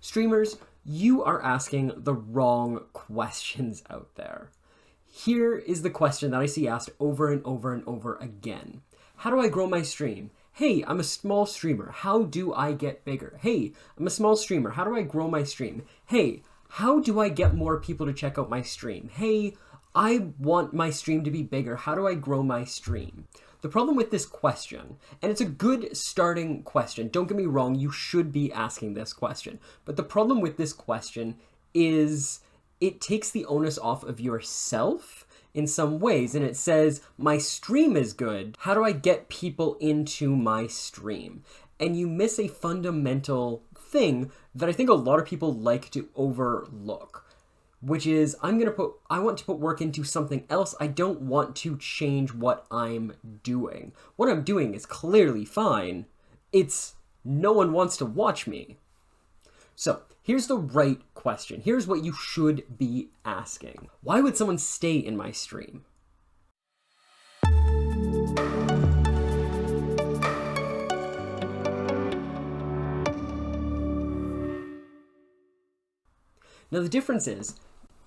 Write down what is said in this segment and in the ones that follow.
Streamers, you are asking the wrong questions out there. Here is the question that I see asked over and over and over again. How do I grow my stream? Hey, I'm a small streamer. How do I get bigger? Hey, I'm a small streamer. How do I grow my stream? Hey, how do I get more people to check out my stream? Hey, I want my stream to be bigger. How do I grow my stream? The problem with this question, and it's a good starting question, don't get me wrong, you should be asking this question, but the problem with this question is it takes the onus off of yourself in some ways, and it says, my stream is good, how do I get people into my stream? And you miss a fundamental thing that I think a lot of people like to overlook, which is I want to put work into something else. I don't want to change what I'm doing. What I'm doing is clearly fine. It's no one wants to watch me. So here's the right question. Here's what you should be asking. Why would someone stay in my stream? Now the difference is,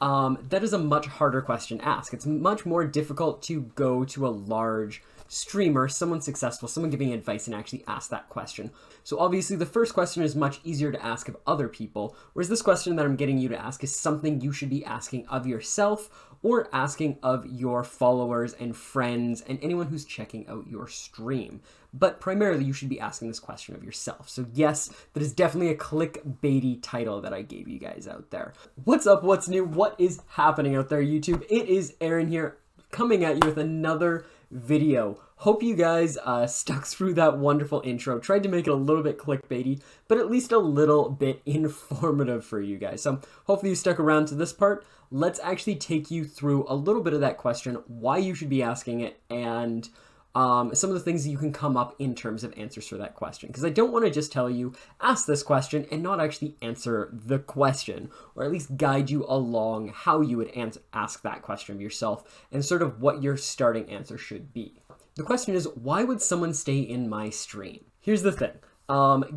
that is a much harder question to ask. It's much more difficult to go to a large streamer, someone successful, someone giving advice, and actually ask that question. So obviously the first question is much easier to ask of other people, whereas this question that I'm getting you to ask is something you should be asking of yourself or asking of your followers and friends and anyone who's checking out your stream. But primarily you should be asking this question of yourself. So yes, that is definitely a clickbaity title that I gave you guys out there. What's up? What's new? What is happening out there, YouTube? It is Aaron here, coming at you with another video. Hope you guys stuck through that wonderful intro. Tried to make it a little bit clickbaity, but at least a little bit informative for you guys. So hopefully you stuck around to this part. Let's actually take you through a little bit of that question, why you should be asking it, and some of the things that you can come up in terms of answers for that question. Because I don't want to just tell you, ask this question and not actually answer the question, or at least guide you along how you would ask that question of yourself and sort of what your starting answer should be. The question is, why would someone stay in my stream? Here's the thing.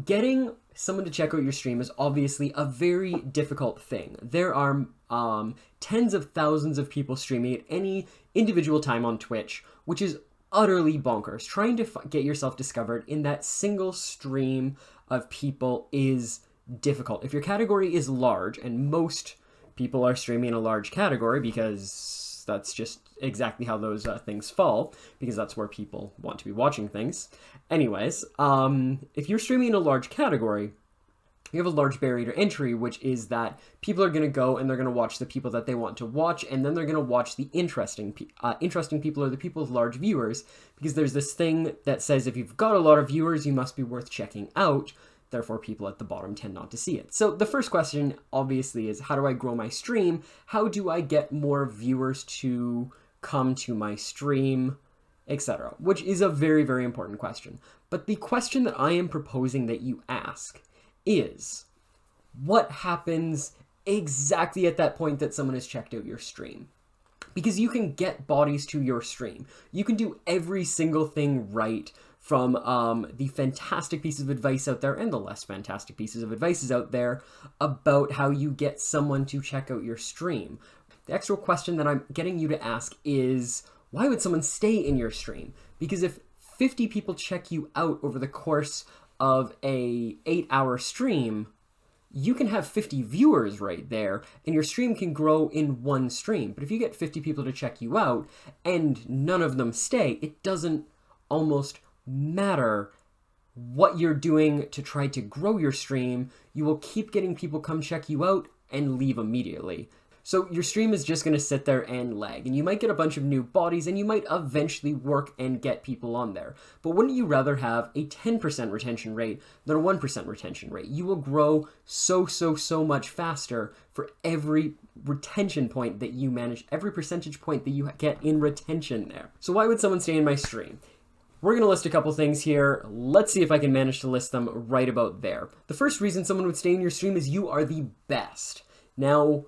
Getting someone to check out your stream is obviously a very difficult thing. There are tens of thousands of people streaming at any individual time on Twitch, which is utterly bonkers. Trying to get yourself discovered in that single stream of people is difficult. If your category is large, and most people are streaming in a large category because that's just exactly how those things fall, because that's where people want to be watching things. Anyways, if you're streaming in a large category, you have a large barrier to entry, which is that people are going to go and they're going to watch the people that they want to watch, and then they're going to watch the interesting people, or the people with large viewers, because there's this thing that says if you've got a lot of viewers, you must be worth checking out. Therefore, people at the bottom tend not to see it. So the first question, obviously, is how do I grow my stream? How do I get more viewers to come to my stream, etc.? Which is a very, very important question. But the question that I am proposing that you ask is, what happens exactly at that point that someone has checked out your stream? Because you can get bodies to your stream. You can do every single thing right, from the fantastic pieces of advice out there and the less fantastic pieces of advice out there about how you get someone to check out your stream. The actual question that I'm getting you to ask is, why would someone stay in your stream? Because if 50 people check you out over the course of a 8-hour stream, you can have 50 viewers right there, and your stream can grow in one stream. But if you get 50 people to check you out and none of them stay, it doesn't almost matter what you're doing to try to grow your stream. You will keep getting people come check you out and leave immediately. So your stream is just going to sit there and lag, and you might get a bunch of new bodies, and you might eventually work and get people on there. But wouldn't you rather have a 10% retention rate than a 1% retention rate? You will grow so much faster for every retention point that you manage, every percentage point that you get in retention there. So why would someone stay in my stream? We're going to list a couple things here. Let's see if I can manage to list them right about there. The first reason someone would stay in your stream is you are the best. Now,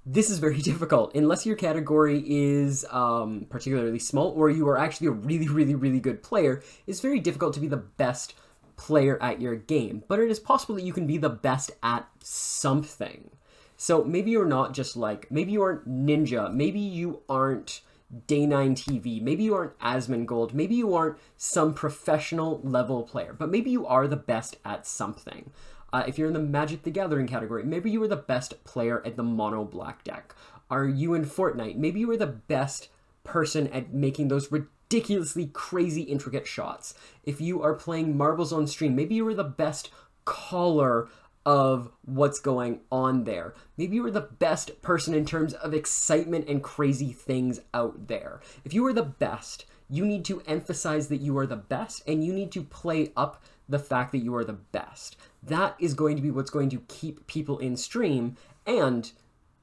this is very difficult unless your category is particularly small, or you are actually a really good player. It's very difficult to be the best player at your game, but it is possible that you can be the best at something. So maybe you're not just like, maybe you aren't Ninja, maybe you aren't Day 9 TV, maybe you aren't Asmongold, maybe you aren't some professional level player, but maybe you are the best at something. If you're in the Magic the Gathering category, maybe you were the best player at the mono black deck. Are you in Fortnite? Maybe you were the best person at making those ridiculously crazy intricate shots. If you are playing marbles on stream, maybe you were the best caller of what's going on there. Maybe you were the best person in terms of excitement and crazy things out there. If you were the best, you need to emphasize that you are the best, and you need to play up the fact that you are the best. That is going to be what's going to keep people in stream, and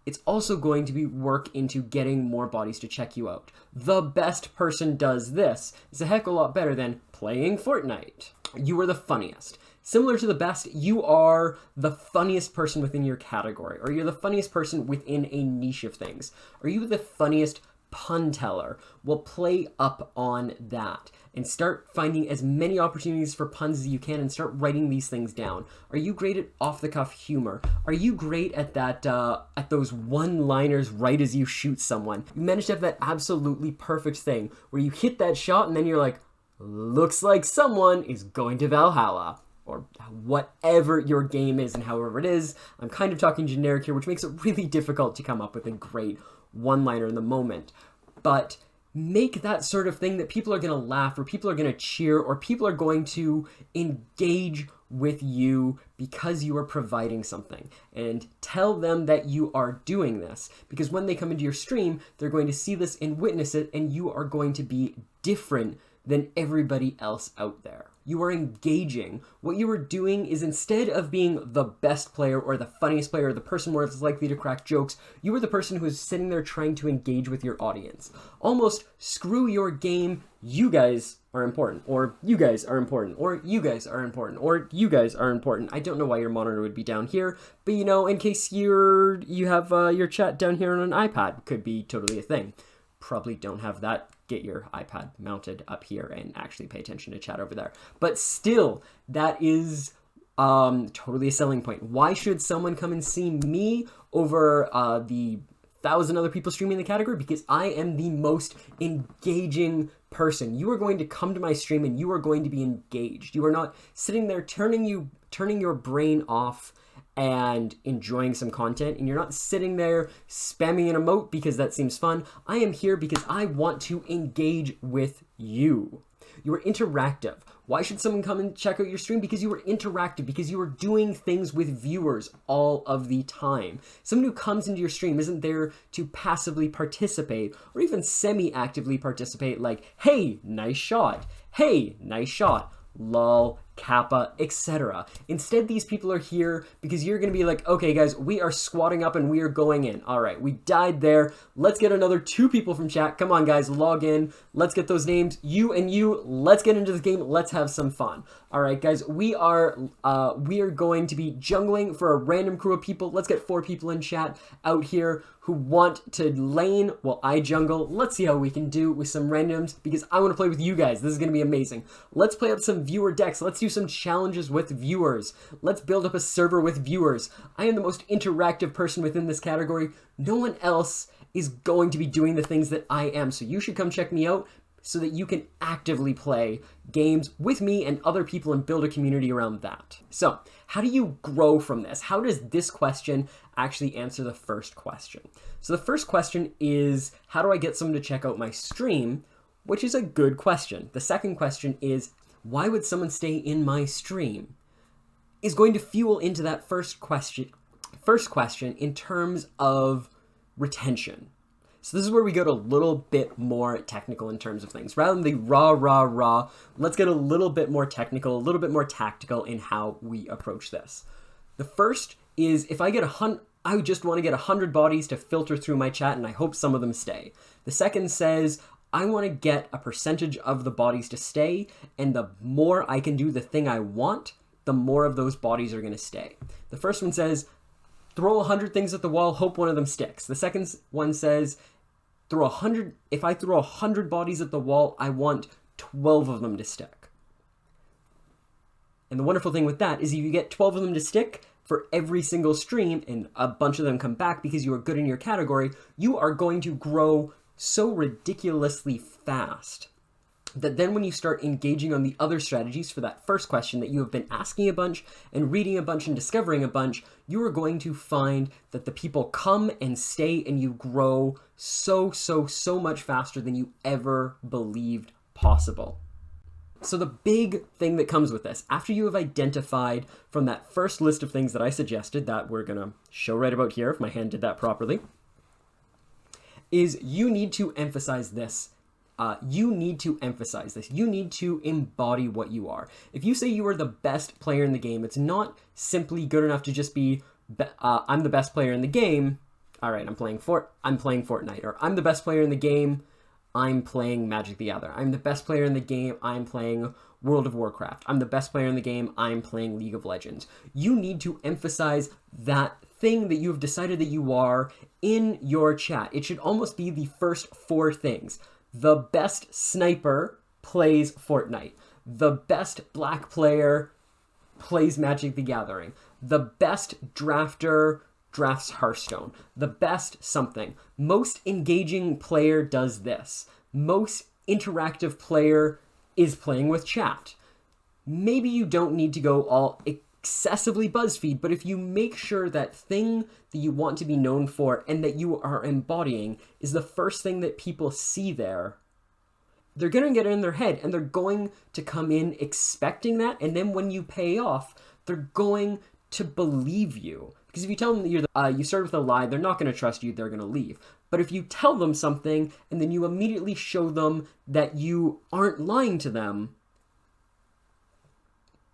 it's also going to be work into getting more bodies to check you out. The best person does this is a heck of a lot better than playing Fortnite. You are the funniest. Similar to the best, you are the funniest person within your category, or you're the funniest person within a niche of things. Are you the funniest pun teller? Well, play up on that and start finding as many opportunities for puns as you can and start writing these things down. Are you great at off-the-cuff humor? Are you great at that, at those one-liners right as you shoot someone? You manage to have that absolutely perfect thing where you hit that shot and then you're like, looks like someone is going to Valhalla. Or whatever your game is and however it is. I'm kind of talking generic here, which makes it really difficult to come up with a great one-liner in the moment. But make that sort of thing that people are going to laugh, or people are going to cheer, or people are going to engage with you because you are providing something. And tell them that you are doing this. Because when they come into your stream, they're going to see this and witness it, and you are going to be different than everybody else out there. You are engaging. What you are doing is, instead of being the best player or the funniest player or the person more likely to crack jokes, you are the person who is sitting there trying to engage with your audience. Almost screw your game, you guys are important, or you guys are important, or you guys are important, or you guys are important. I don't know why your monitor would be down here, but you know, in case you have your chat down here on an iPad, could be totally a thing. Probably don't have that. Get your iPad mounted up here and actually pay attention to chat over there. But still, that is totally a selling point. Why should someone come and see me over the 1,000 other people streaming the category? Because I am the most engaging person. You are going to come to my stream and you are going to be engaged. You are not sitting there turning your brain off and enjoying some content, and you're not sitting there spamming an emote because that seems fun. I am here because I want to engage with you. You are interactive. Why should someone come and check out your stream? Because you are interactive, because you are doing things with viewers all of the time. Someone who comes into your stream isn't there to passively participate or even semi-actively participate, like, hey, nice shot. Hey, nice shot. Lol, Kappa, etc. Instead, these people are here because you're going to be like, okay, guys, we are squatting up and we are going in. All right, we died there. Let's get another 2 people from chat. Come on, guys, log in. Let's get those names. You and you, let's get into this game. Let's have some fun. All right, guys, we are going to be jungling for a random crew of people. Let's get 4 people in chat out here who want to lane while I jungle. Let's see how we can do with some randoms because I want to play with you guys. This is going to be amazing. Let's play up some viewer decks. Let's do some challenges with viewers. Let's build up a server with viewers. I am the most interactive person within this category. No one else is going to be doing the things that I am. So you should come check me out so that you can actively play games with me and other people and build a community around that. So how do you grow from this? How does this question actually answer the first question? So the first question is, how do I get someone to check out my stream? Which is a good question. The second question is, why would someone stay in my stream? Is going to fuel into that first question in terms of retention. So this is where we go to a little bit more technical in terms of things. Rather than the raw, let's get a little bit more technical, a little bit more tactical in how we approach this. The first is, if I get I just want to get 100 bodies to filter through my chat, and I hope some of them stay. The second says, I want to get a percentage of the bodies to stay, and the more I can do the thing I want, the more of those bodies are going to stay. The first one says, throw 100 things at the wall, hope one of them sticks. The second one says, if I throw 100 bodies at the wall, I want 12 of them to stick. And the wonderful thing with that is if you get 12 of them to stick for every single stream and a bunch of them come back because you are good in your category, you are going to grow so ridiculously fast that then when you start engaging on the other strategies for that first question that you have been asking a bunch and reading a bunch and discovering a bunch, you are going to find that the people come and stay and you grow so much faster than you ever believed possible. So the big thing that comes with this, after you have identified from that first list of things that I suggested that we're going to show right about here, if my hand did that properly, is you need to emphasize this. You need to emphasize this. You need to embody what you are. If you say you are the best player in the game, it's not simply good enough to just be, I'm the best player in the game. All right, I'm playing Fortnite. Or I'm the best player in the game. I'm playing Magic the Gathering. I'm the best player in the game. I'm playing World of Warcraft. I'm the best player in the game. I'm playing League of Legends. You need to emphasize that thing that you have decided that you are in your chat. It should almost be the first 4 things. The best sniper plays Fortnite. The best black player plays Magic the Gathering. The best drafter drafts Hearthstone. The best something. Most engaging player does this. Most interactive player is playing with chat. Maybe you don't need to go all excessively BuzzFeed, but if you make sure that thing that you want to be known for and that you are embodying is the first thing that people see there, they're going to get it in their head and they're going to come in expecting that. And then when you pay off, they're going to believe you. Because if you tell them that you started with a lie, they're not going to trust you, they're going to leave. But if you tell them something and then you immediately show them that you aren't lying to them,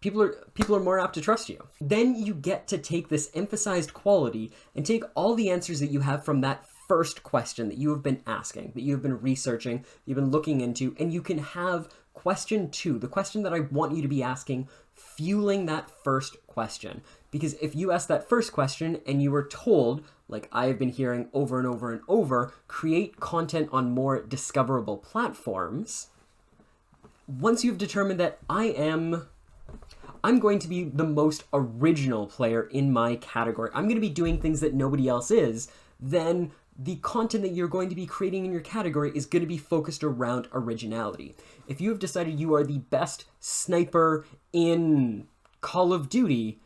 people are more apt to trust you. Then you get to take this emphasized quality and take all the answers that you have from that first question that you have been asking, that you have been researching, you've been looking into, and you can have question 2, the question that I want you to be asking, fueling that first question. Because if you ask that first question and you were told, like I have been hearing over and over and over, create content on more discoverable platforms, once you've determined that I'm going to be the most original player in my category, I'm going to be doing things that nobody else is, then the content that you're going to be creating in your category is going to be focused around originality. If you have decided you are the best sniper in Call of Duty,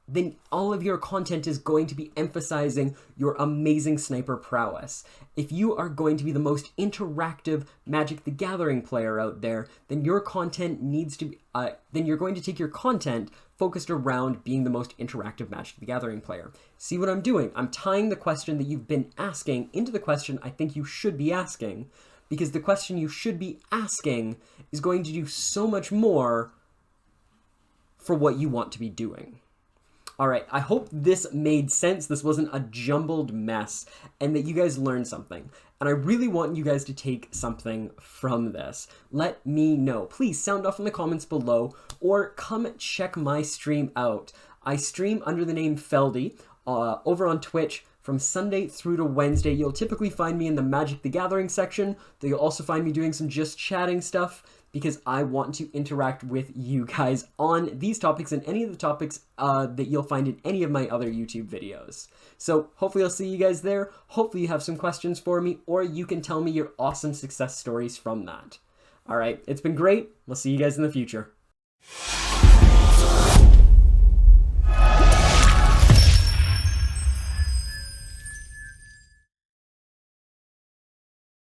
then all of your content is going to be emphasizing your amazing sniper prowess. If you are going to be the most interactive Magic the Gathering player out there, then your content needs to be, then you're going to take your content focused around being the most interactive Magic the Gathering player. See what I'm doing? I'm tying the question that you've been asking into the question I think you should be asking, because the question you should be asking is going to do so much more for what you want to be doing. All right, I hope this made sense, this wasn't a jumbled mess, and that you guys learned something. And I really want you guys to take something from this. Let me know. Please sound off in the comments below, or come check my stream out. I stream under the name Feldy over on Twitch from Sunday through to Wednesday. You'll typically find me in the Magic the Gathering section, though you'll also find me doing some just chatting stuff, because I want to interact with you guys on these topics and any of the topics that you'll find in any of my other YouTube videos. So hopefully I'll see you guys there. Hopefully you have some questions for me, or you can tell me your awesome success stories from that. All right, it's been great. We'll see you guys in the future.